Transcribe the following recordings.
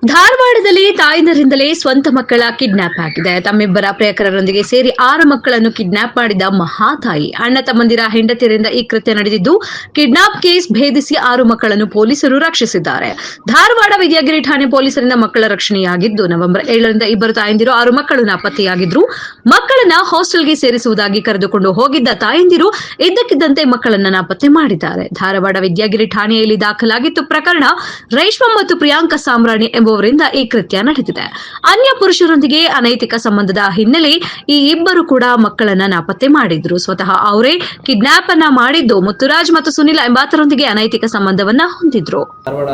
ಧಾರವಾಡದಲ್ಲಿ ತಾಯಂದಿರಿಂದಲೇ ಸ್ವಂತ ಮಕ್ಕಳ ಕಿಡ್ನಾಪ್ ಆಗಿದೆ. ತಮ್ಮಿಬ್ಬರ ಪ್ರಿಯಕರರೊಂದಿಗೆ ಸೇರಿ 6 ಮಕ್ಕಳನ್ನು ಕಿಡ್ನಾಪ್ ಮಾಡಿದ ಮಹಾತಾಯಿ. ಅಣ್ಣ ತಮ್ಮಂದಿರ ಹೆಂಡತಿಯರಿಂದ ಈ ಕೃತ್ಯ ನಡೆದಿದ್ದು, ಕಿಡ್ನಾಪ್ ಕೇಸ್ ಭೇದಿಸಿ 6 ಮಕ್ಕಳನ್ನು ಪೊಲೀಸರು ರಕ್ಷಿಸಿದ್ದಾರೆ. ಧಾರವಾಡ ವಿದ್ಯಾಗಿರಿ ಠಾಣೆ ಪೊಲೀಸರಿಂದ ಮಕ್ಕಳ ರಕ್ಷಣೆಯಾಗಿದ್ದು, ನವೆಂಬರ್ 7ರಿಂದ ಇಬ್ಬರು ತಾಯಂದಿರು 6 ಮಕ್ಕಳು ನಾಪತ್ತೆಯಾಗಿದ್ರು. ಮಕ್ಕಳನ್ನ ಹಾಸ್ಟೆಲ್ಗೆ ಸೇರಿಸುವುದಾಗಿ ಕರೆದುಕೊಂಡು ಹೋಗಿದ್ದ ತಾಯಂದಿರು ಇದ್ದಕ್ಕಿದ್ದಂತೆ ಮಕ್ಕಳನ್ನ ನಾಪತ್ತೆ ಮಾಡಿದ್ದಾರೆ. ಧಾರವಾಡ ವಿದ್ಯಾಗಿರಿ ಠಾಣೆಯಲ್ಲಿ ದಾಖಲಾಗಿತ್ತು ಪ್ರಕರಣ. ರೇಷ್ಮಾ ಮತ್ತು ಪ್ರಿಯಾಂಕಾ ಸಾಮ್ರಾಣಿ ಎಂಬುವರಿಂದ ಈ ಕೃತ್ಯ ನಡೆದಿದೆ. ಅನ್ಯ ಪುರುಷರೊಂದಿಗೆ ಅನೈತಿಕ ಸಂಬಂಧದ ಹಿನ್ನೆಲೆ ಈ ಇಬ್ಬರು ಕೂಡ ಮಕ್ಕಳನ್ನ ನಾಪತ್ತೆ ಮಾಡಿದ್ರು. ಸ್ವತಃ ಅವರೇ ಕಿಡ್ನಾಪ್ ಅನ್ನ ಮಾಡಿದ್ದು ಮುತ್ತುರಾಜ್ ಮತ್ತು ಸುನಿಲ್ ಎಂಬಾತರೊಂದಿಗೆ ಅನೈತಿಕ ಸಂಬಂಧವನ್ನ ಹೊಂದಿದ್ರು. ಧಾರವಾಡ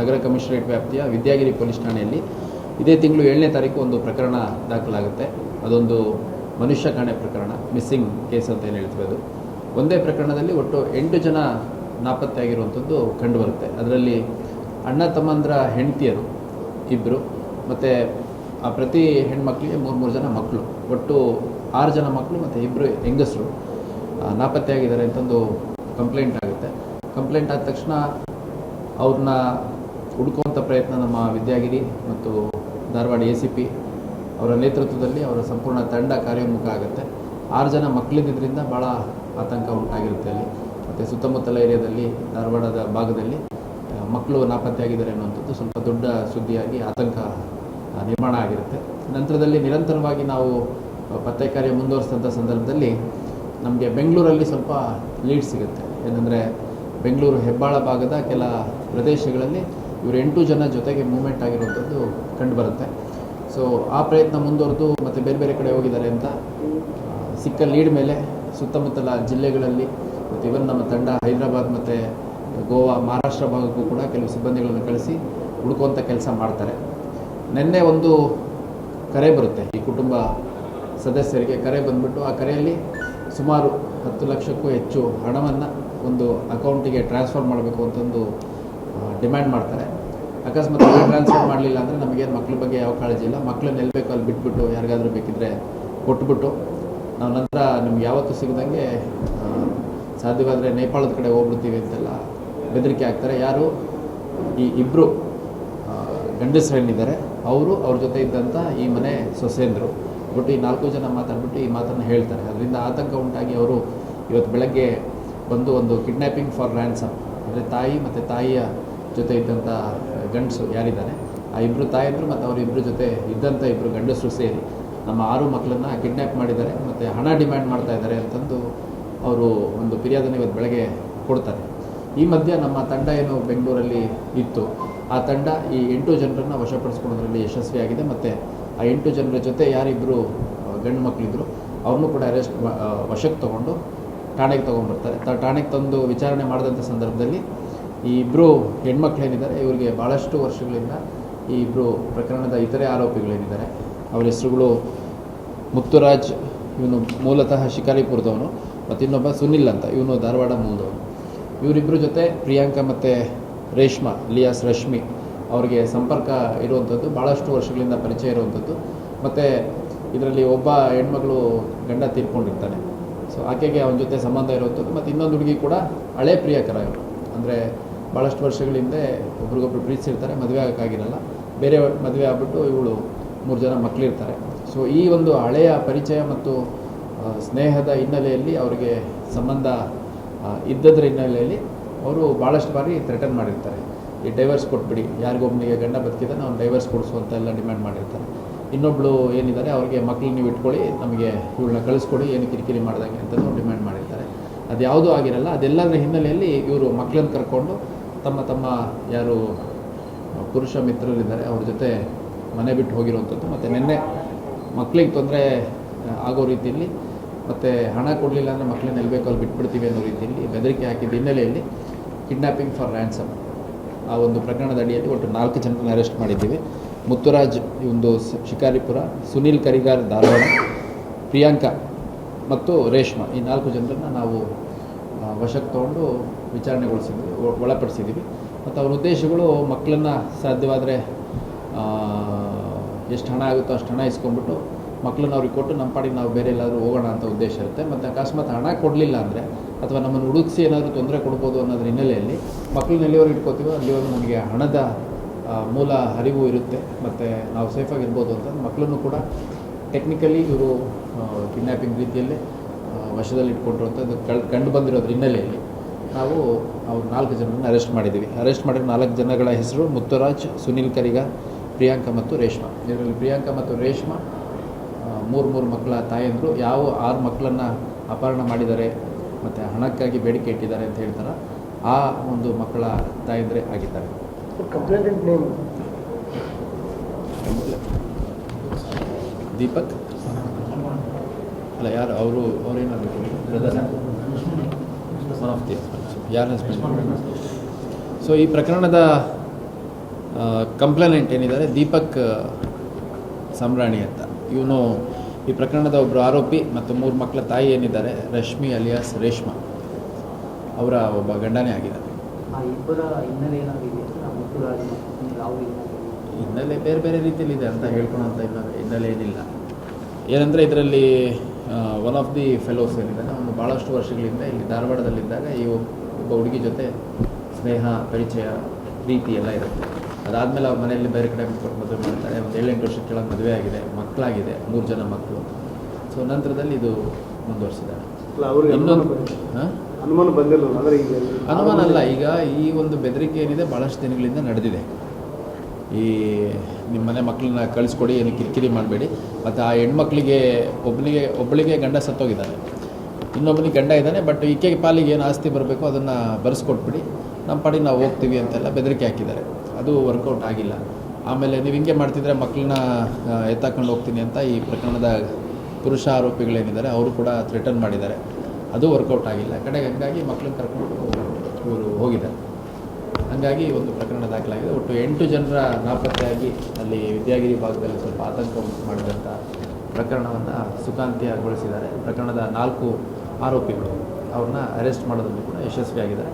ನಗರ ಕಮಿಷನರೇಟ್ ವ್ಯಾಪ್ತಿಯ ವಿದ್ಯಾಗಿರಿ ಪೊಲೀಸ್ ಠಾಣೆಯಲ್ಲಿ ಇದೇ ತಿಂಗಳು 7ನೇ ತಾರೀಕು ಒಂದು ಪ್ರಕರಣ ದಾಖಲಾಗುತ್ತೆ. ಅದೊಂದು ಮನುಷ್ಯ ಕಾಣೆ ಪ್ರಕರಣ, ಮಿಸ್ಸಿಂಗ್ ಕೇಸ್ ಅಂತ ಏನು ಹೇಳ್ತೀವಿ. ಅದು ಒಂದೇ ಪ್ರಕರಣದಲ್ಲಿ ಒಟ್ಟು 8 ಜನ ನಾಪತ್ತೆ ಆಗಿರುವಂಥದ್ದು ಕಂಡುಬರುತ್ತೆ. ಅದರಲ್ಲಿ ಅಣ್ಣ ತಮ್ಮಂದ್ರ ಹೆಂಡತಿಯರು ಇಬ್ಬರು, ಮತ್ತು ಆ ಪ್ರತಿ ಹೆಣ್ಮಕ್ಳಿಗೆ 3 ಜನ ಮಕ್ಕಳು, ಒಟ್ಟು 6 ಜನ ಮಕ್ಕಳು ಮತ್ತು 2 ಹೆಂಗಸರು ನಾಪತ್ತೆಯಾಗಿದ್ದಾರೆ ಅಂತಂದು ಕಂಪ್ಲೇಂಟ್ ಆಗುತ್ತೆ. ಕಂಪ್ಲೇಂಟ್ ಆದ ತಕ್ಷಣ ಅವ್ರನ್ನ ಹುಡುಕುವಂಥ ಪ್ರಯತ್ನ ನಮ್ಮ ವಿದ್ಯಾಗಿರಿ ಮತ್ತು ಧಾರವಾಡ ACP ಅವರ ನೇತೃತ್ವದಲ್ಲಿ ಅವರ ಸಂಪೂರ್ಣ ತಂಡ ಕಾರ್ಯೋನ್ಮುಖ ಆಗುತ್ತೆ. 6 ಜನ ಮಕ್ಕಳಿದ್ದರಿಂದ ಭಾಳ ಆತಂಕ ಉಂಟಾಗಿರುತ್ತೆ ಅಲ್ಲಿ. ಮತ್ತು ಸುತ್ತಮುತ್ತಲ ಏರಿಯಾದಲ್ಲಿ ಧಾರವಾಡದ ಭಾಗದಲ್ಲಿ ಮಕ್ಕಳು ನಾಪತ್ತೆಯಾಗಿದ್ದಾರೆ ಅನ್ನುವಂಥದ್ದು ಸ್ವಲ್ಪ ದೊಡ್ಡ ಸುದ್ದಿಯಾಗಿ ಆತಂಕ ನಿರ್ಮಾಣ ಆಗಿರುತ್ತೆ. ನಂತರದಲ್ಲಿ ನಿರಂತರವಾಗಿ ನಾವು ಪತ್ತೆ ಕಾರ್ಯ ಮುಂದುವರಿಸಿದಂಥ ಸಂದರ್ಭದಲ್ಲಿ ನಮಗೆ ಬೆಂಗಳೂರಲ್ಲಿ ಸ್ವಲ್ಪ ಲೀಡ್ ಸಿಗುತ್ತೆ. ಏನಂದರೆ ಬೆಂಗಳೂರು ಹೆಬ್ಬಾಳ ಭಾಗದ ಕೆಲ ಪ್ರದೇಶಗಳಲ್ಲಿ ಇವರು 8 ಜನ ಜೊತೆಗೆ ಮೂವ್ಮೆಂಟ್ ಆಗಿರುವಂಥದ್ದು ಕಂಡುಬರುತ್ತೆ. ಸೊ ಆ ಪ್ರಯತ್ನ ಮುಂದುವರೆದು ಮತ್ತು ಬೇರೆ ಬೇರೆ ಕಡೆ ಹೋಗಿದ್ದಾರೆ ಅಂತ ಸಿಕ್ಕ ಲೀಡ್ ಮೇಲೆ ಸುತ್ತಮುತ್ತಲ ಜಿಲ್ಲೆಗಳಲ್ಲಿ ಮತ್ತು ಇವನ್ ನಮ್ಮ ತಂಡ ಹೈದರಾಬಾದ್ ಮತ್ತು ಗೋವಾ, ಮಹಾರಾಷ್ಟ್ರ ಭಾಗಕ್ಕೂ ಕೂಡ ಕೆಲವು ಸಿಬ್ಬಂದಿಗಳನ್ನು ಕಳಿಸಿ ಹುಡುಕುವಂಥ ಕೆಲಸ ಮಾಡ್ತಾರೆ. ನಿನ್ನೆ ಒಂದು ಕರೆ ಬರುತ್ತೆ, ಈ ಕುಟುಂಬ ಸದಸ್ಯರಿಗೆ ಕರೆ ಬಂದುಬಿಟ್ಟು ಆ ಕರೆಯಲ್ಲಿ ಸುಮಾರು 10 ಲಕ್ಷಕ್ಕೂ ಹೆಚ್ಚು ಹಣವನ್ನು ಒಂದು ಅಕೌಂಟಿಗೆ ಟ್ರಾನ್ಸ್ಫರ್ ಮಾಡಬೇಕು ಅಂತಂದು ಡಿಮ್ಯಾಂಡ್ ಮಾಡ್ತಾರೆ. ಅಕಸ್ಮಾತ್ ಹಣ ಟ್ರಾನ್ಸ್ಫರ್ ಮಾಡಲಿಲ್ಲ ಅಂದರೆ ನಮಗೇನು ಮಕ್ಕಳ ಬಗ್ಗೆ ಯಾವ ಕಾಳಜಿ ಇಲ್ಲ, ಮಕ್ಕಳನ್ನ ಎಲ್ಲಿ ಬೇಕೋ ಅಲ್ಲಿ ಬಿಟ್ಬಿಟ್ಟು ಯಾರಿಗಾದರೂ ಬೇಕಿದ್ದರೆ ಕೊಟ್ಬಿಟ್ಟು ನಾವು ನಂತರ ನಿಮ್ಗೆ ಯಾವತ್ತೂ ಸಿಗದಂಗೆ ಸಾಧ್ಯವಾದರೆ ನೇಪಾಳದ ಕಡೆ ಹೋಗ್ಬಿಡ್ತೀವಿ ಅಂತೆಲ್ಲ ಬೆದರಿಕೆ ಆಗ್ತಾರೆ. ಯಾರು ಈ ಇಬ್ಬರು ಗಂಡಸರೇನಿದ್ದಾರೆ ಅವರು, ಅವ್ರ ಜೊತೆ ಇದ್ದಂಥ ಈ ಮನೆ ಸೊಸೆಂದರು ಬಿಟ್ಟು ಈ 4 ಜನ ಮಾತಾಡ್ಬಿಟ್ಟು ಈ ಮಾತನ್ನು ಹೇಳ್ತಾರೆ. ಅದರಿಂದ ಆತಂಕ ಉಂಟಾಗಿ ಅವರು ಇವತ್ತು ಬೆಳಗ್ಗೆ ಬಂದು ಒಂದು ಕಿಡ್ನ್ಯಾಪಿಂಗ್ ಫಾರ್ ರ್ಯಾನ್ಸಮ್, ಅಂದರೆ ತಾಯಿ ಮತ್ತು ತಾಯಿಯ ಜೊತೆ ಇದ್ದಂಥ ಗಂಡಸು ಯಾರಿದ್ದಾರೆ ಆ ಇಬ್ಬರು ತಾಯಿಯಂದರು ಮತ್ತು ಅವರಿಬ್ಬರ ಜೊತೆ ಇದ್ದಂಥ 2 ಗಂಡಸರು ಸೇರಿ ನಮ್ಮ 6 ಮಕ್ಕಳನ್ನು ಕಿಡ್ನ್ಯಾಪ್ ಮಾಡಿದ್ದಾರೆ ಮತ್ತು ಹಣ ಡಿಮ್ಯಾಂಡ್ ಮಾಡ್ತಾ ಇದ್ದಾರೆ ಅಂತಂದು ಅವರು ಒಂದು ಫಿರ್ಯಾದನ್ನು ಇವತ್ತು ಬೆಳಗ್ಗೆ ಕೊಡ್ತಾರೆ. ಈ ಮಧ್ಯೆ ನಮ್ಮ ತಂಡ ಏನು ಬೆಂಗಳೂರಲ್ಲಿ ಇತ್ತು, ಆ ತಂಡ ಈ 8 ಜನರನ್ನು ವಶಪಡಿಸ್ಕೊಳ್ಳೋದ್ರಲ್ಲಿ ಯಶಸ್ವಿಯಾಗಿದೆ. ಮತ್ತು ಆ 8 ಜನರ ಜೊತೆ ಯಾರಿಬ್ಬರು ಗಂಡು ಮಕ್ಕಳಿದ್ರು ಅವ್ರನ್ನೂ ಕೂಡ ವಶಕ್ಕೆ ತೊಗೊಂಡು ಠಾಣೆಗೆ ತೊಗೊಂಡ್ಬರ್ತಾರೆ. ಠಾಣೆಗೆ ತಂದು ವಿಚಾರಣೆ ಮಾಡಿದಂಥ ಸಂದರ್ಭದಲ್ಲಿ ಈ 2 ಹೆಣ್ಮಕ್ಳೇನಿದ್ದಾರೆ ಇವರಿಗೆ ಭಾಳಷ್ಟು ವರ್ಷಗಳಿಂದ ಈ 2 ಪ್ರಕರಣದ ಇತರೆ ಆರೋಪಿಗಳೇನಿದ್ದಾರೆ ಅವರ ಹೆಸರುಗಳು ಮುತ್ತುರಾಜ್, ಇವನು ಮೂಲತಃ ಶಿಕಾರಿಪುರದವನು, ಮತ್ತು ಇನ್ನೊಬ್ಬ ಸುನಿಲ್ ಅಂತ, ಇವನು ಧಾರವಾಡ ಮೂಲದವನು. ಇವರಿಬ್ಬರ ಜೊತೆ ಪ್ರಿಯಾಂಕಾ ಮತ್ತು ರೇಷ್ಮಾ ಲಿಯಾಸ್ ರಶ್ಮಿ ಅವರಿಗೆ ಸಂಪರ್ಕ ಇರುವಂಥದ್ದು, ಭಾಳಷ್ಟು ವರ್ಷಗಳಿಂದ ಪರಿಚಯ ಇರುವಂಥದ್ದು. ಮತ್ತು ಇದರಲ್ಲಿ ಒಬ್ಬ ಹೆಣ್ಮಗಳು ಗಂಡ ತೀರ್ಕೊಂಡಿರ್ತಾನೆ, ಸೊ ಆಕೆಗೆ ಅವನ ಜೊತೆ ಸಂಬಂಧ ಇರುವಂಥದ್ದು. ಮತ್ತು ಇನ್ನೊಂದು ಹುಡುಗಿ ಕೂಡ ಹಳೆ ಪ್ರಿಯಕರ ಇವರು, ಅಂದರೆ ಭಾಳಷ್ಟು ವರ್ಷಗಳಿಂದ ಒಬ್ರಿಗೊಬ್ರು ಪ್ರೀತಿಸಿರ್ತಾರೆ, ಮದುವೆ ಆಗೋಕ್ಕಾಗಿರಲ್ಲ, ಬೇರೆ ಮದುವೆ ಆಗ್ಬಿಟ್ಟು ಇವಳು 3 ಜನ ಮಕ್ಕಳಿರ್ತಾರೆ. ಸೊ ಈ ಒಂದು ಹಳೆಯ ಪರಿಚಯ ಮತ್ತು ಸ್ನೇಹದ ಹಿನ್ನೆಲೆಯಲ್ಲಿ ಅವರಿಗೆ ಸಂಬಂಧ ಇದ್ದದ್ರ ಹಿನ್ನೆಲೆಯಲ್ಲಿ ಅವರು ಭಾಳಷ್ಟು ಬಾರಿ ಥ್ರೆಟನ್ ಮಾಡಿರ್ತಾರೆ. ಈ ಡೈವರ್ಸ್ ಕೊಟ್ಬಿಡಿ, ಯಾರಿಗೊಬ್ಬನಿಗೆ ಗಂಡ ಬದುಕಿದ್ದಾನೆ ಅವ್ನು ಡೈವರ್ಸ್ ಕೊಡಿಸುವಂತ ಎಲ್ಲ ಡಿಮ್ಯಾಂಡ್ ಮಾಡಿರ್ತಾರೆ. ಇನ್ನೊಬ್ಳು ಏನಿದ್ದಾರೆ ಅವ್ರಿಗೆ ಮಕ್ಕಳು ನೀವು ಇಟ್ಕೊಳ್ಳಿ, ನಮಗೆ ಇವಳನ್ನ ಕಳಿಸ್ಕೊಡಿ, ಏನು ಕಿರಿಕಿರಿ ಮಾಡ್ದಂಗೆ ಅಂತಲೂ ಡಿಮ್ಯಾಂಡ್ ಮಾಡಿರ್ತಾರೆ. ಅದು ಯಾವುದೂ ಆಗಿರಲ್ಲ. ಅದೆಲ್ಲದರ ಹಿನ್ನೆಲೆಯಲ್ಲಿ ಇವರು ಮಕ್ಕಳನ್ನು ಕರ್ಕೊಂಡು ತಮ್ಮ ಯಾರು ಪುರುಷ ಮಿತ್ರರಿದ್ದಾರೆ ಅವ್ರ ಜೊತೆ ಮನೆ ಬಿಟ್ಟು ಹೋಗಿರುವಂಥದ್ದು. ಮತ್ತು ನಿನ್ನೆ ಮಕ್ಕಳಿಗೆ ತೊಂದರೆ ಆಗೋ ರೀತಿಯಲ್ಲಿ ಮತ್ತು ಹಣ ಕೊಡಲಿಲ್ಲ ಅಂದರೆ ಮಕ್ಕಳನ್ನ ಎಲ್ಲಿ ಬೇಕೋ ಅಲ್ಲಿ ಬಿಟ್ಬಿಡ್ತೀವಿ ಅನ್ನೋ ರೀತಿಯಲ್ಲಿ ಬೆದರಿಕೆ ಹಾಕಿದ ಹಿನ್ನೆಲೆಯಲ್ಲಿ ಕಿಡ್ನ್ಯಾಪಿಂಗ್ ಫಾರ್ ರ್ಯಾನ್ಸಮ್ ಆ ಒಂದು ಪ್ರಕರಣದ ಅಡಿಯಲ್ಲಿ ಒಟ್ಟು 4 ಜನರನ್ನು ಅರೆಸ್ಟ್ ಮಾಡಿದ್ದೀವಿ. ಮುತ್ತುರಾಜ್ ಒಂದು ಶಿಕಾರಿಪುರ, ಸುನಿಲ್ ಕರಿಗಾರ್ ಧಾರವಾಡ, ಪ್ರಿಯಾಂಕಾ ಮತ್ತು ರೇಷ್ಮಾ, ಈ 4 ಜನರನ್ನು ನಾವು ವಶಕ್ಕೆ ತೊಗೊಂಡು ವಿಚಾರಣೆಗೊಳಿಸಿದ್ವಿ, ಒಳಪಡಿಸಿದ್ದೀವಿ. ಮತ್ತು ಅವ್ರ ಉದ್ದೇಶಗಳು ಮಕ್ಕಳನ್ನು ಸಾಧ್ಯವಾದರೆ ಎಷ್ಟು ಹಣ ಆಗುತ್ತೋ ಅಷ್ಟು ಹಣ ಇಸ್ಕೊಂಡ್ಬಿಟ್ಟು ಮಕ್ಕಳನ್ನ ಅವ್ರಿಗೆ ಕೊಟ್ಟು ನಮ್ಮ ಪಾಡಿಗೆ ನಾವು ಬೇರೆ ಎಲ್ಲಾದರೂ ಹೋಗೋಣ ಅಂತ ಉದ್ದೇಶ ಇರುತ್ತೆ. ಮತ್ತು ಅಕಸ್ಮಾತ್ ಹಣ ಕೊಡಲಿಲ್ಲ ಅಂದರೆ ಅಥವಾ ನಮ್ಮನ್ನು ಹುಡುಕಿಸಿ ಏನಾದರೂ ತೊಂದರೆ ಕೊಡ್ಬೋದು ಅನ್ನೋದ್ರ ಹಿನ್ನೆಲೆಯಲ್ಲಿ ಮಕ್ಕಳನ್ನ ಎಲ್ಲಿವರೆಗೆ ಇಟ್ಕೋತೀವೋ ಅಲ್ಲಿವರೆಗೂ ನಮಗೆ ಹಣದ ಮೂಲ ಅರಿವು ಇರುತ್ತೆ ಮತ್ತು ನಾವು ಸೇಫಾಗಿರ್ಬೋದು ಅಂತ ಮಕ್ಕಳನ್ನು ಕೂಡ ಟೆಕ್ನಿಕಲಿ ಇವರು ಕಿಡ್ನ್ಯಾಪಿಂಗ್ ರೀತಿಯಲ್ಲಿ ವಶದಲ್ಲಿ ಇಟ್ಕೊಂಡ್ರು ಅಂತ ಕಂಡು ಬಂದಿರೋದ್ರ ಹಿನ್ನೆಲೆಯಲ್ಲಿ ನಾವು ಅವ್ರು 4 ಜನರನ್ನು ಅರೆಸ್ಟ್ ಮಾಡಿದ್ದೀವಿ. ಅರೆಸ್ಟ್ ಮಾಡಿರೋ 4 ಜನಗಳ ಹೆಸರು ಮುತ್ತುರಾಜ್, ಸುನಿಲ್ ಕರಿಗ, ಪ್ರಿಯಾಂಕಾ ಮತ್ತು ರೇಷ್ಮಾ. ಇದರಲ್ಲಿ ಪ್ರಿಯಾಂಕಾ ಮತ್ತು ರೇಷ್ಮಾ 3 ಮಕ್ಕಳ ತಾಯಂದರು ಯಾವ 6 ಮಕ್ಕಳನ್ನು ಅಪಹರಣ ಮಾಡಿದ್ದಾರೆ ಮತ್ತು ಹಣಕ್ಕಾಗಿ ಬೇಡಿಕೆ ಇಟ್ಟಿದ್ದಾರೆ ಅಂತ ಹೇಳ್ತಾರೆ ಆ ಒಂದು ಮಕ್ಕಳ ತಾಯಂದರೆ ಆಗಿದ್ದಾರೆ. ಕಂಪ್ಲೇಂಟ್ ನೇಮ್ ದೀಪಕ್ ಅಲ್ಲ, ಯಾರು ಅವರೇನಾಗಬೇಕು ಬ್ರದರ್ ಒನ್ ಆಫ್ ದಿ ಯಾರ ಹಸ್ಬೆಂಡ್. ಸೊ ಈ ಪ್ರಕರಣದ ಕಂಪ್ಲೇನೆಂಟ್ ಏನಿದ್ದಾರೆ ದೀಪಕ್ ಸಮ್ರಾಣಿ ಅಂತ. ಇವನು ಈ ಪ್ರಕರಣದ ಒಬ್ಬರು ಆರೋಪಿ ಮತ್ತು 3 ಮಕ್ಕಳ ತಾಯಿ ಏನಿದ್ದಾರೆ ರಶ್ಮಿ ಅಲಿಯಾಸ್ ರೇಷ್ಮಾ ಅವರ ಒಬ್ಬ ಗಂಡನೇ ಆಗಿದ್ದಾರೆ. ಹಿನ್ನೆಲೆ ಬೇರೆ ಬೇರೆ ರೀತಿಯಲ್ಲಿದೆ ಅಂತ ಹೇಳ್ಕೊಳೋಂಥ ಹಿನ್ನೆಲೆ ಏನಿಲ್ಲ. ಏನಂದರೆ ಇದರಲ್ಲಿ ಒನ್ ಆಫ್ ದಿ ಫೆಲೋಸ್ ಏನಿದ್ದಾನೆ ಅವನು ಭಾಳಷ್ಟು ವರ್ಷಗಳಿಂದ ಇಲ್ಲಿ ಧಾರವಾಡದಲ್ಲಿದ್ದಾಗ ಈ ಒಬ್ಬ ಹುಡುಗಿ ಜೊತೆ ಸ್ನೇಹ, ಪರಿಚಯ, ಪ್ರೀತಿ ಎಲ್ಲ ಇರುತ್ತೆ. ಅದಾದಮೇಲೆ ಅವ್ರ ಮನೆಯಲ್ಲಿ ಬೇರೆ ಕಡೆ ಕೊಟ್ಟು ಮದುವೆ ಮಾಡ್ತಾರೆ. ಒಂದು 7-8 ವರ್ಷದ ಕೆಳಗೆ ಮದುವೆ ಆಗಿದೆ, ಮಕ್ಕಳಾಗಿದೆ, 3 ಜನ ಮಕ್ಕಳು. ಸೊ ನಂತರದಲ್ಲಿ ಇದು ಮುಂದುವರಿಸಿದ್ದಾರೆ. ಇನ್ನೊಂದು ಅನುಮಾನ ಬಂದಿಲ್ಲ ಅಂದರೆ ಈಗ ಅನುಮಾನ ಅಲ್ಲ, ಈಗ ಈ ಒಂದು ಬೆದರಿಕೆ ಏನಿದೆ ಭಾಳಷ್ಟು ದಿನಗಳಿಂದ ನಡೆದಿದೆ. ಈ ನಿಮ್ಮ ಮನೆ ಮಕ್ಕಳನ್ನ ಕಳಿಸ್ಕೊಡಿ, ಏನು ಕಿರಿಕಿರಿ ಮಾಡಬೇಡಿ. ಮತ್ತು ಆ ಹೆಣ್ಮಕ್ಳಿಗೆ ಒಬ್ಬಳಿಗೆ ಗಂಡ ಸತ್ತೋಗಿದ್ದಾನೆ, ಇನ್ನೊಬ್ಬನಿಗೆ ಗಂಡ ಇದ್ದಾನೆ, ಬಟ್ ಈಕೆಗೆ ಪಾಲಿಗೆ ಏನು ಆಸ್ತಿ ಬರಬೇಕು ಅದನ್ನು ಬರೆಸ್ಕೊಟ್ಬಿಡಿ, ನಮ್ಮ ಪಾಡಿಗೆ ನಾವು ಹೋಗ್ತೀವಿ ಅಂತೆಲ್ಲ ಬೆದರಿಕೆ ಹಾಕಿದ್ದಾರೆ. ಅದು ವರ್ಕೌಟ್ ಆಗಿಲ್ಲ. ಆಮೇಲೆ ನೀವು ಹಿಂಗೆ ಮಾಡ್ತಿದ್ರೆ ಮಕ್ಕಳನ್ನ ಎತ್ತಾಕೊಂಡು ಹೋಗ್ತೀನಿ ಅಂತ ಈ ಪ್ರಕರಣದ ಪುರುಷ ಆರೋಪಿಗಳೇನಿದ್ದಾರೆ ಅವರು ಕೂಡ ಥ್ರೆಟನ್ ಮಾಡಿದ್ದಾರೆ. ಅದು ವರ್ಕೌಟ್ ಆಗಿಲ್ಲ. ಕಡೆಗೆ ಹಂಗಾಗಿ ಮಕ್ಕಳನ್ನ ಕರ್ಕೊಂಡು ಇವರು ಹೋಗಿದ್ದಾರೆ. ಹಾಗಾಗಿ ಒಂದು ಪ್ರಕರಣ ದಾಖಲಾಗಿದೆ. ಒಟ್ಟು 8 ಜನರ ನಾಪತ್ತೆಯಾಗಿ ಅಲ್ಲಿ ವಿದ್ಯಾಗಿರಿ ಭಾಗದಲ್ಲಿ ಸ್ವಲ್ಪ ಆತಂಕ ಉಂಟು ಮಾಡಿದಂಥ ಪ್ರಕರಣವನ್ನು ಸುಖಾಂತ್ಯಗೊಳಿಸಿದ್ದಾರೆ. ಪ್ರಕರಣದ 4 ಆರೋಪಿಗಳು ಅವ್ರನ್ನ ಅರೆಸ್ಟ್ ಮಾಡೋದ್ರಲ್ಲಿ ಕೂಡ ಯಶಸ್ವಿಯಾಗಿದ್ದಾರೆ.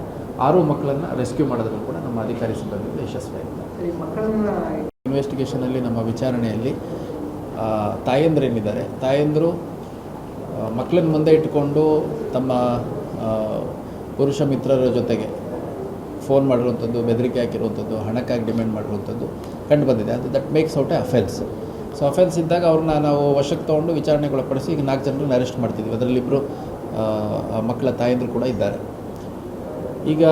6 ಮಕ್ಕಳನ್ನು ರೆಸ್ಕ್ಯೂ ಮಾಡೋದ್ರಲ್ಲಿ ಕೂಡ ನಮ್ಮ ಅಧಿಕಾರಿ ಸಿಬ್ಬಂದಿ ಯಶಸ್ವಿಯಾಗಿದ್ದಾರೆ. ಇನ್ವೆಸ್ಟಿಗೇಷನಲ್ಲಿ ನಮ್ಮ ವಿಚಾರಣೆಯಲ್ಲಿ ತಾಯಂದ್ರೇನಿದ್ದಾರೆ, ತಾಯಂದರು ಮಕ್ಕಳನ್ನ ಮುಂದೆ ಇಟ್ಟುಕೊಂಡು ತಮ್ಮ ಪುರುಷ ಮಿತ್ರರ ಜೊತೆಗೆ ಫೋನ್ ಮಾಡಿರುವಂಥದ್ದು, ಬೆದರಿಕೆ ಹಾಕಿರುವಂಥದ್ದು, ಹಣಕ್ಕಾಗಿ ಡಿಮ್ಯಾಂಡ್ ಮಾಡಿರುವಂಥದ್ದು ಕಂಡು ಬಂದಿದೆ. ಅದು that makes out A offence. So offence ಇದ್ದಾಗ ಅವ್ರನ್ನ ನಾವು ವಶಕ್ಕೆ ತೊಗೊಂಡು ವಿಚಾರಣೆಗೊಳಪಡಿಸಿ ಈಗ 4 ಜನರನ್ನ ಅರೆಸ್ಟ್ ಮಾಡ್ತಿದ್ವಿ. ಅದರಲ್ಲಿ 2 ಮಕ್ಕಳ ತಾಯಂದರು ಕೂಡ ಇದ್ದಾರೆ. ಈಗ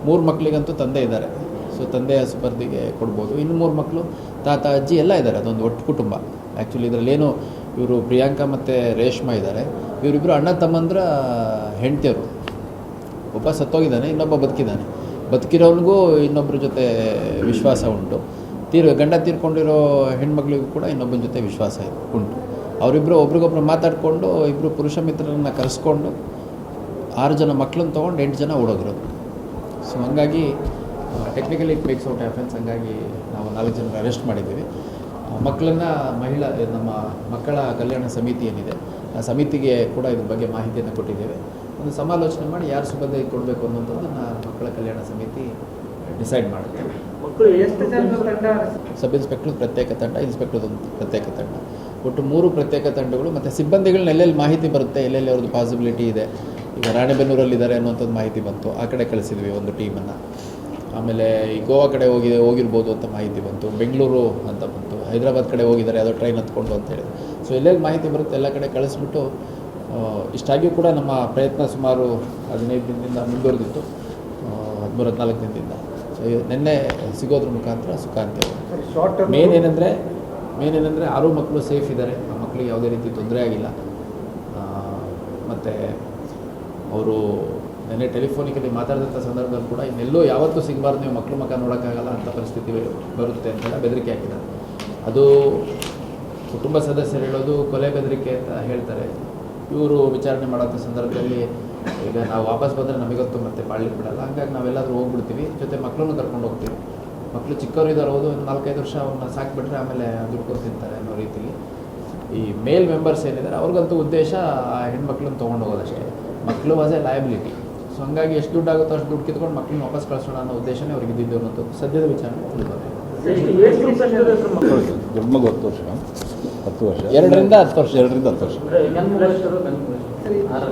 3 ಮಕ್ಕಳಿಗಂತೂ ತಂದೆ ಇದ್ದಾರೆ. ಸೊ ತಂದೆಯ ಸುಪರ್ದಿಗೆ ಕೊಡ್ಬೋದು. ಇನ್ನು 3 ಮಕ್ಕಳು ತಾತ ಅಜ್ಜಿ ಎಲ್ಲ ಇದ್ದಾರೆ. ಅದೊಂದು ಒಟ್ಟು ಕುಟುಂಬ. ಆ್ಯಕ್ಚುಲಿ ಇದರಲ್ಲೇನು ಇವರು ಪ್ರಿಯಾಂಕಾ ಮತ್ತು ರೇಷ್ಮಾ ಇದ್ದಾರೆ, ಇವರಿಬ್ಬರು ಅಣ್ಣ ತಮ್ಮಂದ್ರ ಹೆಂಡ್ತಿಯವರು. ಒಬ್ಬ ಸತ್ತೋಗಿದ್ದಾನೆ, ಇನ್ನೊಬ್ಬ ಬದುಕಿದ್ದಾನೆ. ಬದುಕಿರೋನಿಗೂ ಇನ್ನೊಬ್ಬರ ಜೊತೆ ವಿಶ್ವಾಸ ಉಂಟು. ಗಂಡ ತೀರ್ಕೊಂಡಿರೋ ಹೆಣ್ಮಕ್ಳಿಗೂ ಕೂಡ ಇನ್ನೊಬ್ಬನ ಜೊತೆ ವಿಶ್ವಾಸ ಉಂಟು. ಅವರಿಬ್ಬರು ಒಬ್ರಿಗೊಬ್ರು ಮಾತಾಡಿಕೊಂಡು ಇಬ್ಬರು ಪುರುಷ ಮಿತ್ರರನ್ನು ಕರೆಸ್ಕೊಂಡು 6 ಜನ ಮಕ್ಕಳನ್ನು ತೊಗೊಂಡು 8 ಜನ ಓಡೋಗಿರೋದು. ಸೊ ಹಂಗಾಗಿ technically it makes out offence. ಹಂಗಾಗಿ ನಾವು 4 ಜನರ ಅರೆಸ್ಟ್ ಮಾಡಿದ್ದೀವಿ. ಮಕ್ಕಳನ್ನು ನಮ್ಮ ಮಕ್ಕಳ ಕಲ್ಯಾಣ ಸಮಿತಿ ಏನಿದೆ ಆ ಸಮಿತಿಗೆ ಕೂಡ ಇದ್ರ ಬಗ್ಗೆ ಮಾಹಿತಿಯನ್ನು ಕೊಟ್ಟಿದ್ದೇವೆ. ಒಂದು ಸಮಾಲೋಚನೆ ಮಾಡಿ ಯಾರು ಸುಬಂಧ ಕೊಡಬೇಕು ಅನ್ನೋಂಥದ್ದನ್ನು ಮಕ್ಕಳ ಕಲ್ಯಾಣ ಸಮಿತಿ ಡಿಸೈಡ್ ಮಾಡುತ್ತೆ. ಮಕ್ಕಳು ಎಷ್ಟು ಜನ ತಂಡ? ಸಬ್ ಇನ್ಸ್ಪೆಕ್ಟರ್ ಪ್ರತ್ಯೇಕ ತಂಡ, ಇನ್ಸ್ಪೆಕ್ಟರ್ ಒಂದು ಪ್ರತ್ಯೇಕ ತಂಡ, ಒಟ್ಟು 3 ಪ್ರತ್ಯೇಕ ತಂಡಗಳು. ಮತ್ತು ಸಿಬ್ಬಂದಿಗಳನ್ನ ಎಲ್ಲೆಲ್ಲಿ ಮಾಹಿತಿ ಬರುತ್ತೆ, ಎಲ್ಲೆಲ್ಲಿ ಅವ್ರದ್ದು ಪಾಸಿಬಿಲಿಟಿ ಇದೆ. ಈಗ ರಾಣೆಬೆನ್ನೂರಲ್ಲಿದ್ದಾರೆ ಅನ್ನೋಂಥದ್ದು ಮಾಹಿತಿ ಬಂತು, ಆ ಕಡೆ ಕಳಿಸಿದ್ವಿ ಒಂದು ಟೀಮನ್ನು. ಆಮೇಲೆ ಈ ಗೋವಾ ಕಡೆ ಹೋಗಿರ್ಬೋದು ಅಂತ ಮಾಹಿತಿ ಬಂತು, ಬೆಂಗಳೂರು ಅಂತ ಬಂತು, ಹೈದರಾಬಾದ್ ಕಡೆ ಹೋಗಿದ್ದಾರೆ ಯಾವುದೋ ಟ್ರೈನ್ ಹತ್ಕೊಂಡು ಅಂತೇಳಿ. ಸೊ ಎಲ್ಲೆಲ್ಲಿ ಮಾಹಿತಿ ಬರುತ್ತೆ ಎಲ್ಲ ಕಡೆ ಕಳಿಸ್ಬಿಟ್ಟು ಇಷ್ಟಾಗಿಯೂ ಕೂಡ ನಮ್ಮ ಪ್ರಯತ್ನ ಸುಮಾರು 15 ದಿನದಿಂದ ಮುಂದುವರೆದಿತ್ತು, 13-14 ದಿನದಿಂದ. ಸೊ ನಿನ್ನೆ ಸಿಗೋದ್ರ ಮುಖಾಂತರ ಸುಖಾಂತ್ಯ. ಮೇನ್ ಏನಂದರೆ 6 ಮಕ್ಕಳು ಸೇಫ್ ಇದ್ದಾರೆ. ಆ ಮಕ್ಕಳಿಗೆ ಯಾವುದೇ ರೀತಿ ತೊಂದರೆ ಆಗಿಲ್ಲ. ಮತ್ತು ಅವರು ನೆನ್ನೆ ಟೆಲಿಫೋನಿಕಲ್ಲಿ ಮಾತಾಡಿದಂಥ ಸಂದರ್ಭದಲ್ಲಿ ಕೂಡ ಇನ್ನೆಲ್ಲೋ ಯಾವತ್ತೂ ಸಿಗಬಾರ್ದು, ನೀವು ಮಕ್ಕಳು ಮಕ್ಕ ನೋಡೋಕ್ಕಾಗಲ್ಲ ಅಂತ ಪರಿಸ್ಥಿತಿ ಬರುತ್ತೆ ಅಂತೆಲ್ಲ ಬೆದರಿಕೆ ಹಾಕಿದ್ದಾರೆ. ಅದು ಕುಟುಂಬ ಸದಸ್ಯರು ಹೇಳೋದು ಕೊಲೆ ಬೆದರಿಕೆ ಅಂತ ಹೇಳ್ತಾರೆ. ಇವರು ವಿಚಾರಣೆ ಮಾಡೋಂಥ ಸಂದರ್ಭದಲ್ಲಿ ಈಗ ನಾವು ವಾಪಸ್ ಬಂದರೆ ನಮಗೊತ್ತು ಮತ್ತೆ ಬಾಳ್ಲಿಕ್ಕೆ ಬಿಡಲ್ಲ, ಹಾಗಾಗಿ ನಾವೆಲ್ಲಾದರೂ ಹೋಗ್ಬಿಡ್ತೀವಿ, ಜೊತೆ ಮಕ್ಕಳನ್ನು ಕರ್ಕೊಂಡು ಹೋಗ್ತೀವಿ. ಮಕ್ಕಳು ಚಿಕ್ಕವರು ಇದ್ದಾರೆ, ಹೌದು, 4-5 ವರ್ಷ ಅವ್ರನ್ನ ಸಾಕಿಬಿಟ್ರೆ ಆಮೇಲೆ ದುಡ್ಕೊಂಡು ತಿಂತಾರೆ ಅನ್ನೋ ರೀತಿಲಿ ಈ ಮೇಲ್ ಮೆಂಬರ್ಸ್ ಏನಿದ್ದಾರೆ ಅವ್ರಿಗಂತೂ ಉದ್ದೇಶ ಆ ಹೆಣ್ಮಕ್ಳನ್ನ ತೊಗೊಂಡು ಹೋಗೋದಷ್ಟೇ. ಮಕ್ಕಳು ವಾಸ್ ಎ ಲಯಬಿಲಿಟಿ. ಸೊ ಹಂಗಾಗಿ ಎಷ್ಟು ದುಡ್ಡು ಆಗುತ್ತೋ ಅಷ್ಟು ದುಡ್ಡು ಕಿತ್ಕೊಂಡು ಮಕ್ಕಳನ್ನ ವಾಪಸ್ ಕಳಿಸೋಣ ಅನ್ನೋ ಉದ್ದೇಶನೇ ಅವ್ರಿಗೆ ಇದ್ದಿದ್ದು ಅನ್ನೋದು ಸದ್ಯದ ವಿಚಾರಣೆ ತಿಳಿದಿದೆ. ದೊಡ್ಡ ಮಗು 10 ವರ್ಷ 2ರಿಂದ 10 ವರ್ಷ. 2ರಿಂದ 10 ವರ್ಷ.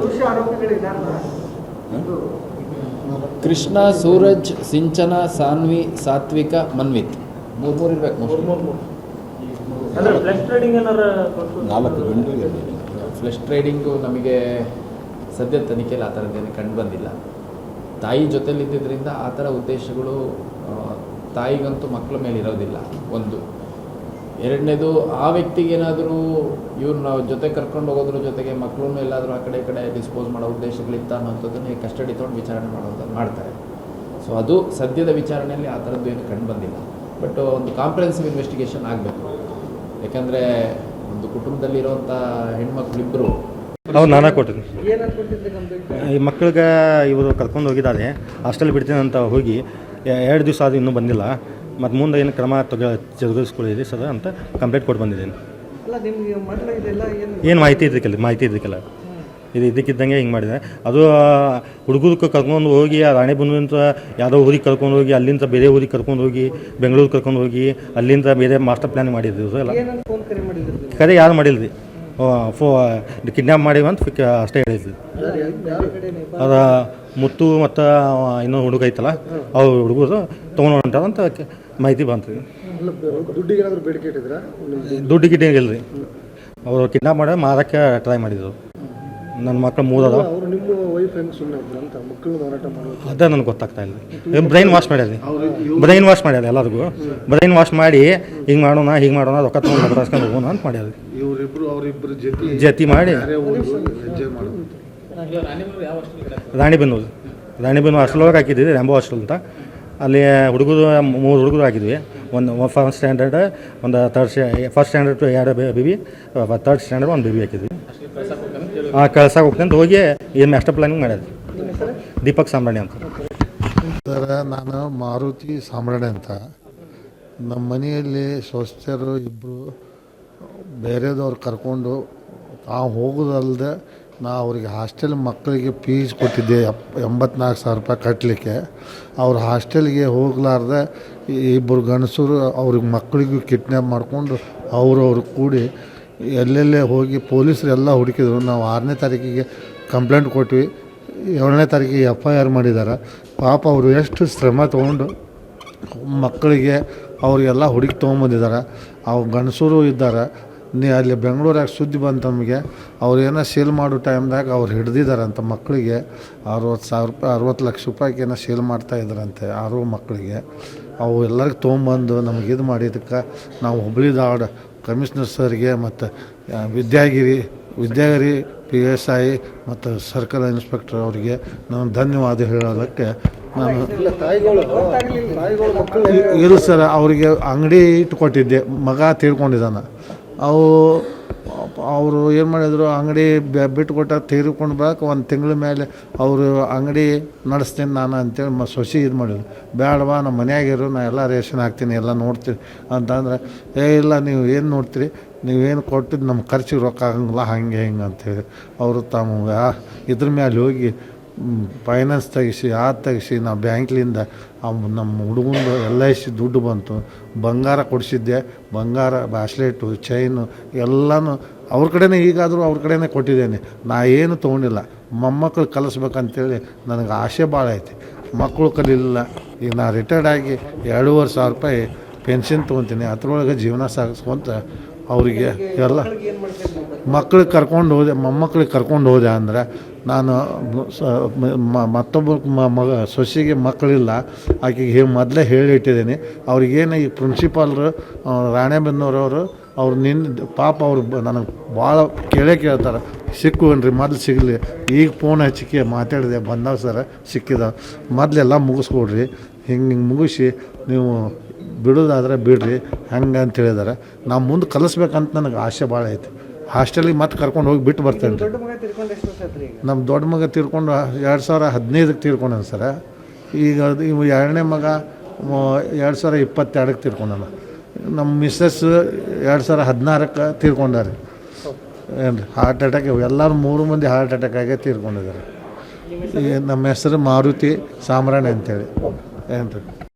ಪುರುಷ ಆರೋಪಿಗಳಿದ್ದಾರೆ. ಕೃಷ್ಣ, ಸೂರಜ್, ಸಿಂಚನ, ಸಾನ್ವಿ, ಸಾತ್ವಿಕ, ಮನ್ವಿತ್ ಮೂರು ಇರ್ಬೇಕು ಅಂದ್ರೆ ಫ್ಲೆಶ್ ಟ್ರೇಡಿಂಗ್ ಏನಾರ 4 ಗಂಟೆ ಫ್ಲೆಶ್ ಟ್ರೇಡಿಂಗು ನಮಗೆ ಸದ್ಯ ತನಿಖೆಯಲ್ಲಿ ಆ ಥರದ್ದೇನು ಕಂಡು ಬಂದಿಲ್ಲ. ತಾಯಿ ಜೊತೆಲಿದ್ದರಿಂದ ಆ ಥರ ಉದ್ದೇಶಗಳು ತಾಯಿಗಂತೂ ಮಕ್ಕಳ ಮೇಲೆ ಇರೋದಿಲ್ಲ. ಒಂದು ಎರಡನೇದು, ಆ ವ್ಯಕ್ತಿಗೇನಾದರೂ ಇವ್ರು ನಾವು ಜೊತೆ ಕರ್ಕೊಂಡು ಹೋಗೋದ್ರ ಜೊತೆಗೆ ಮಕ್ಕಳನ್ನು ಎಲ್ಲಾದರೂ ಆ ಕಡೆ ಈ ಕಡೆ ಡಿಸ್ಪೋಸ್ ಮಾಡೋ ಉದ್ದೇಶಗಳಿತ್ತ ಅನ್ನೋಂಥದ್ದನ್ನು ಕಸ್ಟಡಿ ತೊಗೊಂಡು ವಿಚಾರಣೆ ಮಾಡ್ತಾರೆ. ಸೊ ಅದು ಸದ್ಯದ ವಿಚಾರಣೆಯಲ್ಲಿ ಆ ಥರದ್ದು ಏನು ಕಂಡು ಬಂದಿಲ್ಲ. ಬಟ್ ಒಂದು ಕಾಂಪ್ರಿಹೆನ್ಸಿವ್ ಇನ್ವೆಸ್ಟಿಗೇಷನ್ ಆಗಬೇಕು. ಯಾಕಂದರೆ ಒಂದು ಕುಟುಂಬದಲ್ಲಿರುವಂಥ ಹೆಣ್ಮಕ್ಳಿಬ್ಬರು ಅವ್ರು ನಾನು ಕೊಟ್ಟಿದ್ದೀನಿ. ಏನಾದ್ರು ಕೊಟ್ಟಿದ್ರೆ ಕಂಪ್ಲೇಂಟ್ ಈ ಮಕ್ಕಳಿಗೆ ಇವರು ಕರ್ಕೊಂಡು ಹೋಗಿದ್ದಾರೆ, ಹಾಸ್ಟೆಲ್ ಬಿಡ್ತೀನಿ ಅಂತ ಹೋಗಿ 2 ದಿವಸ ಆದರೂ ಇನ್ನೂ ಬಂದಿಲ್ಲ. ಮತ್ತು ಮುಂದೆ ಏನು ಕ್ರಮ ಜರುಗಿಸ್ಕೊಳ್ಳಿರಿ ಸರ್ ಅಂತ ಕಂಪ್ಲೇಂಟ್ ಕೊಟ್ಟು ಬಂದಿದ್ದೀನಿ. ಅಲ್ಲ ನಿಮಗೆ ಮೊದಲು ಇದೆಲ್ಲ ಏನು ಮಾಹಿತಿ ಇದ್ದಕ್ಕಿಲ್ಲ ಇದು ಇದ್ದಕ್ಕಿದ್ದಂಗೆ ಹಿಂಗೆ ಮಾಡಿದೆ. ಅದು ಹುಡುಗರಿಗೆ ಕರ್ಕೊಂಡು ಹೋಗಿ ಆ ರಾಣೆಬೆನ್ನೂರಿಂದ ಯಾವುದೋ ಊರಿಗೆ ಕರ್ಕೊಂಡು ಹೋಗಿ, ಅಲ್ಲಿಂದ ಬೇರೆ ಊರಿಗೆ ಕರ್ಕೊಂಡು ಹೋಗಿ, ಬೆಂಗಳೂರಿಗೆ ಕರ್ಕೊಂಡು ಹೋಗಿ, ಅಲ್ಲಿಂದ ಬೇರೆ ಮಾಸ್ಟರ್ ಪ್ಲ್ಯಾನ್ ಮಾಡಿದ್ರು ಎಲ್ಲ. ಏನಂತ ಫೋನ್ ಕರೆ ಮಾಡಿದ್ರು? ಕರೆ ಯಾರು ಮಾಡಿಲ್ಲ ರೀ, ಕಿಡ್ನ್ಯಾಪ್ ಮಾಡಿವ ಅಂತ ಅಷ್ಟೇ ಹೇಳಿದ್ವಿ. ಅದ ಮುತ್ತು ಮತ್ತು ಇನ್ನೊಂದು ಹುಡುಗ ಐತಲ್ಲ, ಅವ್ರು ಹುಡುಗರು ತೊಗೊಂಡು ಹೊಂಟಾರ ಅಂತ ಮಾಹಿತಿ ಬಂತು. ದುಡ್ಡಿಗೆ ಏನಾದರೂ ಬೇಡಿಕೆ ಇಟ್ಟಿದ್ರ? ದುಡ್ಡು ಗಿಡ್ಡು ಇಲ್ಲ ರೀ, ಅವರು ಕಿಡ್ನಾಪ್ ಮಾಡಿ ಮಾರಕ್ಕೆ ಟ್ರೈ ಮಾಡಿದ್ರು. ನನ್ನ ಮಕ್ಕಳು 3 ಅದಾವ. ಅವರು ನಿಮ್ಮ ವೈಫ್ ಹೆಂಗೆ ಸುಮ್ಮನೆ ಇದ್ರು ಅಂತ ಮಕ್ಕಳು ಮಾರಾಟ ಮಾಡೋದು ಅದೇ ನನಗೆ ಗೊತ್ತಾಗ್ತಾ ಇಲ್ಲ. ಬ್ರೈನ್ ವಾಶ್ ಮಾಡ್ಯಾರ ಎಲ್ಲರಿಗೂ. ಬ್ರೈನ್ ವಾಶ್ ಮಾಡಿ ಹಿಂಗೆ ಮಾಡೋಣ ರೊಕ್ಕ ತೊಗೊಂಡು ಬರಸ್ಕೊಂಡು ಹೋಗೋಣ ಅಂತ ಮಾಡ್ಯಾರ. ಅವರಿಬ್ಬರು ಜೊತೆ ಮಾಡಿ ರಾಣಿಬೆನ್ನೂರು ಹಾಸ್ಟೆಲ್ ಒಳಗೆ ಹಾಕಿದ್ವಿ, ರ್ಯಾಂಬೋ ಹಾಸ್ಟೆಲ್ ಅಂತ. ಅಲ್ಲಿ ಹುಡುಗರು 3 ಹುಡುಗರು ಹಾಕಿದ್ವಿ. ಒಂದು ಫಸ್ಟ್ ಸ್ಟ್ಯಾಂಡರ್ಡ್, ಒಂದು first standard 2 baby, 3rd standard 1 baby ಹಾಕಿದ್ವಿ. ಕಳ್ಸಕ್ಕೆ ಹೋಗ್ತಂತ ಹೋಗಿ ಏನು ಮಾಸ್ಟರ್ ಪ್ಲಾನಿಂಗ್ ಮಾಡ್ಯಾರ. ದೀಪಕ್ ಸಾಂಬ್ರಾಣಿ ಅಂತ ಸರ್. ನಾನು ಮಾರುತಿ ಸಾಂಬ್ರಾಣಿ ಅಂತ. ನಮ್ಮ ಮನೆಯಲ್ಲಿ ಸ್ವಸ್ಥರು ಇಬ್ಬರು ಬೇರೆದವ್ರು ಕರ್ಕೊಂಡು ನಾವು ಹೋಗೋದಲ್ಲದೆ ನಾ ಅವ್ರಿಗೆ ಹಾಸ್ಟೆಲ್ ಮಕ್ಕಳಿಗೆ ಫೀಸ್ ಕೊಟ್ಟಿದ್ದೆ 84,000 ರೂಪಾಯಿ ಕಟ್ಟಲಿಕ್ಕೆ. ಅವ್ರ ಹಾಸ್ಟೆಲ್ಗೆ ಹೋಗ್ಲಾರ್ದೆ ಇಬ್ಬರು ಗಂಡಸರು ಅವ್ರಿಗೆ ಮಕ್ಕಳಿಗೂ ಕಿಡ್ನ್ಯಾಪ್ ಮಾಡಿಕೊಂಡು ಅವ್ರವ್ರು ಕೂಡಿ ಎಲ್ಲೆಲ್ಲೇ ಹೋಗಿ ಪೊಲೀಸರು ಎಲ್ಲ ಹುಡುಕಿದ್ರು. ನಾವು 6ನೇ ತಾರೀಕಿಗೆ ಕಂಪ್ಲೇಂಟ್ ಕೊಟ್ವಿ, 7ನೇ ತಾರೀಕಿಗೆ FIR ಮಾಡಿದ್ದಾರೆ. ಪಾಪ ಅವರು ಎಷ್ಟು ಶ್ರಮ ತೊಗೊಂಡು ಮಕ್ಕಳಿಗೆ ಅವರಿಗೆಲ್ಲ ಹುಡುಕಿ ತೊಗೊಂಬಂದಿದ್ದಾರೆ. ಅವ್ರು ಗಂಡಸರು ಇದ್ದಾರೆ. ಅಲ್ಲಿ ಬೆಂಗಳೂರಾಗ ಸುದ್ದಿ ಬಂತು ನಮಗೆ. ಅವ್ರೇನೋ ಸೇಲ್ ಮಾಡೋ ಟೈಮ್ದಾಗ ಅವ್ರು ಹಿಡ್ದಿದ್ದಾರಂತ ಮಕ್ಕಳಿಗೆ 60,000 ರೂಪಾಯಿ 60 ಲಕ್ಷ ರೂಪಾಯಿಗೆ ಏನೋ ಸೇಲ್ ಮಾಡ್ತಾಯಿದ್ರಂತೆ 6 ಮಕ್ಕಳಿಗೆ. ಅವು ಎಲ್ಲರಿಗೂ ತೊಗೊಂಬಂದು ನಮಗೆ ಇದು ಮಾಡಿದ್ದಕ್ಕೆ ನಾವು ಹುಬ್ಳಿ ಧಾರವಾಡ ಕಮಿಷನರ್ ಸರ್ಗೆ ಮತ್ತು ವಿದ್ಯಾಗಿರಿ PSI ಮತ್ತು ಸರ್ಕಲ್ ಇನ್ಸ್ಪೆಕ್ಟರ್ ಅವರಿಗೆ ನಾನು ಧನ್ಯವಾದ ಹೇಳೋದಕ್ಕೆ ನಾನು ಇಲ್ಲ ಸರ್. ಅವರಿಗೆ ಅಂಗಡಿ ಇಟ್ಕೊಟ್ಟಿದ್ದೆ, ಮಗ ತೀರ್ಕೊಂಡಿದ್ದಾನೆ. ಅವರು ಏನು ಮಾಡಿದರು, ಅಂಗಡಿ ಬಿಟ್ಟು ಕೊಟ್ಟ ತೀರ್ಕೊಂಡು ಬರೋಕೆ 1 ತಿಂಗಳ ಮೇಲೆ ಅವರು ಅಂಗಡಿ ನಡೆಸ್ತೀನಿ ನಾನು ಅಂತೇಳಿ ಸೊಸಿ ಇದು ಮಾಡಿದ್ರು. ಬೇಡವಾ, ನಮ್ಮ ಮನೆಯಾಗಿರು, ನಾನು ಎಲ್ಲ ರೇಷನ್ ಹಾಕ್ತೀನಿ, ಎಲ್ಲ ನೋಡ್ತೀನಿ ಅಂತಂದ್ರೆ, ಇಲ್ಲ ನೀವು ಏನು ನೋಡ್ತೀರಿ, ನೀವೇನು ಕೊಟ್ಟಿದ್ದು ನಮ್ಮ ಖರ್ಚಿಗೆ ರೊಕ್ಕ ಆಗಂಗಿಲ್ಲ, ಹಿಂಗೆ ಅಂತೇಳಿ ಅವರು ತಮ್ಮ ಇದ್ರ ಮೇಲೆ ಹೋಗಿ ಫೈನಾನ್ಸ್ ತೆಗಿಸಿ ನಾವು ಬ್ಯಾಂಕ್ಲಿಂದ ನಮ್ಮ ಹುಡುಗಂದು LIC ದುಡ್ಡು ಬಂತು. ಬಂಗಾರ ಕೊಡಿಸಿದ್ದೆ, ಬಂಗಾರ ಬ್ರಾಸ್ಲೆಟು ಚೈನು ಎಲ್ಲನೂ ಅವ್ರ ಕಡೆನೇ, ಈಗಾದರೂ ಅವ್ರ ಕಡೆನೇ ಕೊಟ್ಟಿದ್ದೇನೆ. ನಾ ಏನು ತೊಗೊಂಡಿಲ್ಲ. ಮೊಮ್ಮಕ್ಕಳು ಕಲಿಸ್ಬೇಕಂತೇಳಿ ನನಗೆ ಆಸೆ ಭಾಳ ಐತಿ. ಮಕ್ಕಳು ಕಲಿಲಿಲ್ಲ. ಈಗ ನಾ ರಿಟೈರ್ಡ್ ಆಗಿ 2,500 ರೂಪಾಯಿ ಪೆನ್ಷನ್ ತೊಗೊತೀನಿ. ಅದ್ರೊಳಗೆ ಜೀವನ ಸಾಗಿಸ್ಕೊಂತ ಅವರಿಗೆ ಎಲ್ಲ ಮಕ್ಕಳಿಗೆ ಕರ್ಕೊಂಡು ಹೋದೆ. ಮೊಮ್ಮಕ್ಕಳಿಗೆ ಕರ್ಕೊಂಡು ಹೋದೆ ಅಂದರೆ ನಾನು ಮತ್ತೊಬ್ಬ ಸೊಸೆಗೆ ಮಕ್ಕಳಿಲ್ಲ, ಆಕೆಗೆ ಮೊದಲೇ ಹೇಳಿಟ್ಟಿದ್ದೀನಿ. ಅವ್ರಿಗೇನು ಈ ಪ್ರಿನ್ಸಿಪಾಲ್ರು ರಾಣೆಬೆನ್ನೂರವರು ಅವ್ರು ಪಾಪ ಅವ್ರು ನನಗೆ ಭಾಳ ಕೇಳ್ತಾರೆ, ಸಿಕ್ಕುವನ್ರಿ ಮೊದಲು ಸಿಗಲಿ. ಈಗ ಫೋನ್ ಹಚ್ಚಿಕೆ ಮಾತಾಡಿದೆ, ಬಂದಾವ ಸರ ಸಿಕ್ಕಿದಾವೆ, ಮೊದಲೆಲ್ಲ ಮುಗಿಸ್ಕೊಡ್ರಿ, ಹಿಂಗೆ ಮುಗಿಸಿ ನೀವು ಬಿಡೋದಾದ್ರೆ ಬಿಡ್ರಿ ಹಂಗೆ ಅಂತ ಹೇಳಿದಾರೆ. ನಾವು ಮುಂದೆ ಕಲಿಸ್ಬೇಕಂತ ನನಗೆ ಆಸೆ ಭಾಳ ಐತಿ. ಹಾಸ್ಟೆಲಿಗೆ ಮತ್ತೆ ಕರ್ಕೊಂಡು ಹೋಗಿ ಬಿಟ್ಟು ಬರ್ತೇನೆ ರೀ. ನಮ್ಮ ದೊಡ್ಡ ಮಗ ತೀರ್ಕೊಂಡು 2015ಕ್ಕೆ ತೀರ್ಕೊಂಡಾನ ಸರ. ಈಗ ಇವು 2ನೇ ಮಗ 2022ಕ್ಕೆ ತೀರ್ಕೊಂಡಾನ. ನಮ್ಮ ಮಿಸ್ಸಸ್ 2016ಕ್ಕೆ ತೀರ್ಕೊಂಡಾರೆ. ಏನು ರೀ, ಹಾರ್ಟ್ ಅಟ್ಯಾಕ್. ಎಲ್ಲರೂ 3 ಮಂದಿ ಹಾರ್ಟ್ ಅಟ್ಯಾಕ್ ಆಗೇ ತೀರ್ಕೊಂಡಿದ್ದಾರೆ. ನಮ್ಮ ಹೆಸರು ಮಾರುತಿ ಸಾಂಬ್ರಾಣಿ ಅಂತೇಳಿ. ಏನು ರೀ.